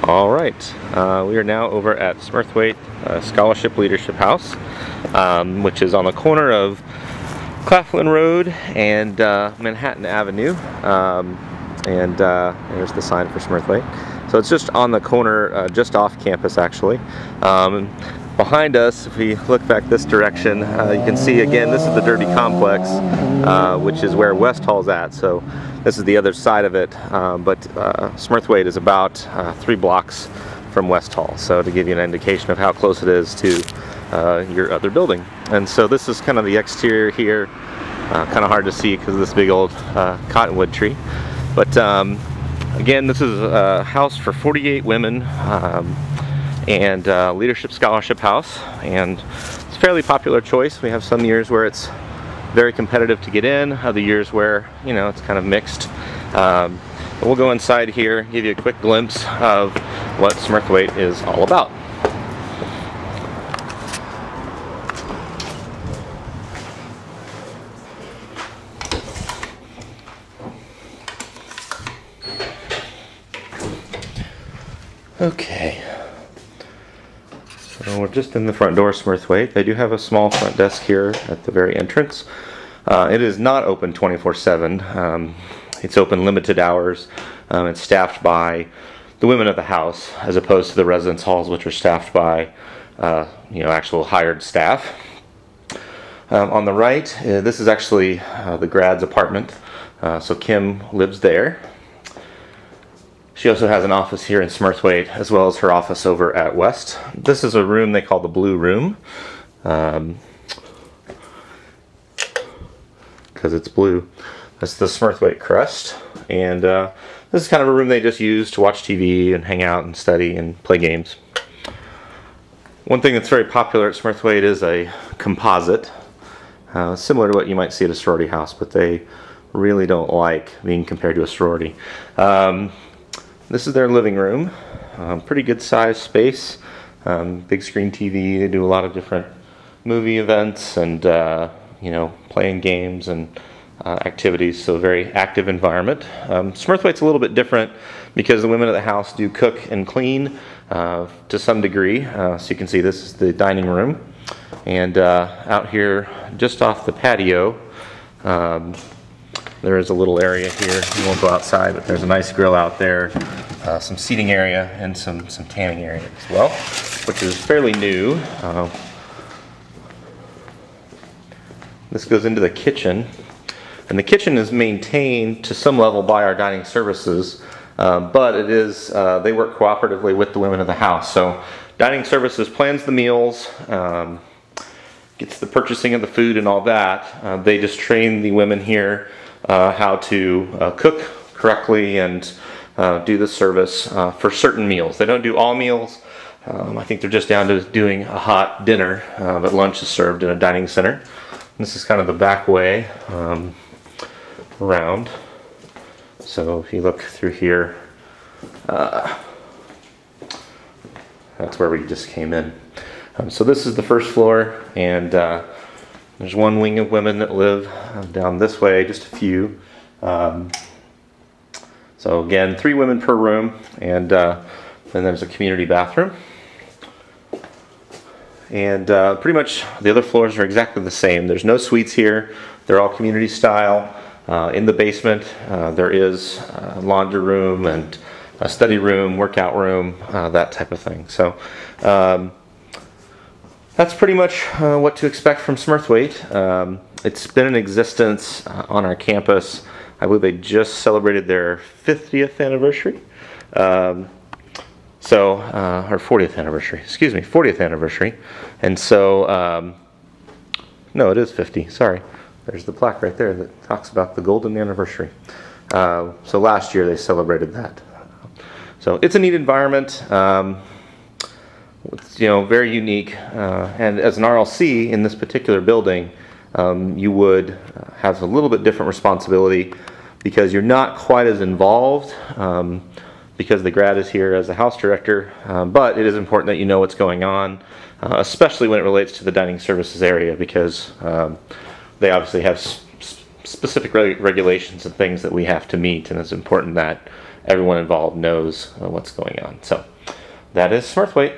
All right, we are now over at Smurthwaite Scholarship Leadership House, which is on the corner of Claflin Road and Manhattan Avenue, and there's the sign for Smurthwaite. So it's just on the corner, just off campus actually. Behind us, if we look back this direction, you can see again this is the Derby Complex, which is where West Hall's at. So this is the other side of it, but Smurthwaite is about 3 blocks from West Hall. So to give you an indication of how close it is to your other building. And so this is kind of the exterior here, kind of hard to see because of this big old cottonwood tree. But again, this is a house for 48 women. And leadership scholarship house, and it's a fairly popular choice. We have some years where it's very competitive to get in, other years where, you know, it's kind of mixed. But we'll go inside here, give you a quick glimpse of what Smurthwaite is all about. Okay. So we're just in the front door of Smurthwaite. They do have a small front desk here at the very entrance. It is not open 24/7. It's open limited hours. It's staffed by the women of the house as opposed to the residence halls, which are staffed by actual hired staff. On the right, this is actually the grad's apartment. So Kim lives there. She also has an office here in Smurthwaite, as well as her office over at West. This is a room they call the Blue Room, because it's blue. That's the Smurthwaite crest, and this is kind of a room they just use to watch TV and hang out and study and play games. One thing that's very popular at Smurthwaite is a composite, similar to what you might see at a sorority house, but they really don't like being compared to a sorority. This is their living room, pretty good sized space, big screen TV. They do a lot of different movie events and playing games and activities, so a very active environment. Smurthwaite's a little bit different because the women of the house do cook and clean to some degree. So you can see this is the dining room, and out here just off the patio there is a little area here. You won't go outside, but there's a nice grill out there, some seating area, and some tanning area as well, which is fairly new. This goes into the kitchen, and the kitchen is maintained to some level by our dining services, but it is they work cooperatively with the women of the house. So dining services plans the meals, gets the purchasing of the food and all that. They just train the women here how to cook correctly and do the service for certain meals. They don't do all meals. I think they're just down to doing a hot dinner, but lunch is served in a dining center. This is kind of the back way around. So if you look through here, that's where we just came in. So this is the first floor, and there's one wing of women that live down this way, just a few. So again, 3 women per room, and then there's a community bathroom. And pretty much the other floors are exactly the same. There's no suites here. They're all community style. In the basement, there is a laundry room and a study room, workout room, that type of thing. So that's pretty much what to expect from Smurthwaite. It's been in existence on our campus. I believe they just celebrated their 50th anniversary. Or 40th anniversary, excuse me, 40th anniversary. And so, no, it is 50, sorry. There's the plaque right there that talks about the golden anniversary. So last year they celebrated that. So it's a neat environment. It's, very unique, and as an RLC in this particular building, you would have a little bit different responsibility because you're not quite as involved because the grad is here as a house director, but it is important that you know what's going on, especially when it relates to the dining services area, because they obviously have specific regulations and things that we have to meet, and it's important that everyone involved knows what's going on. So that is Smurthwaite.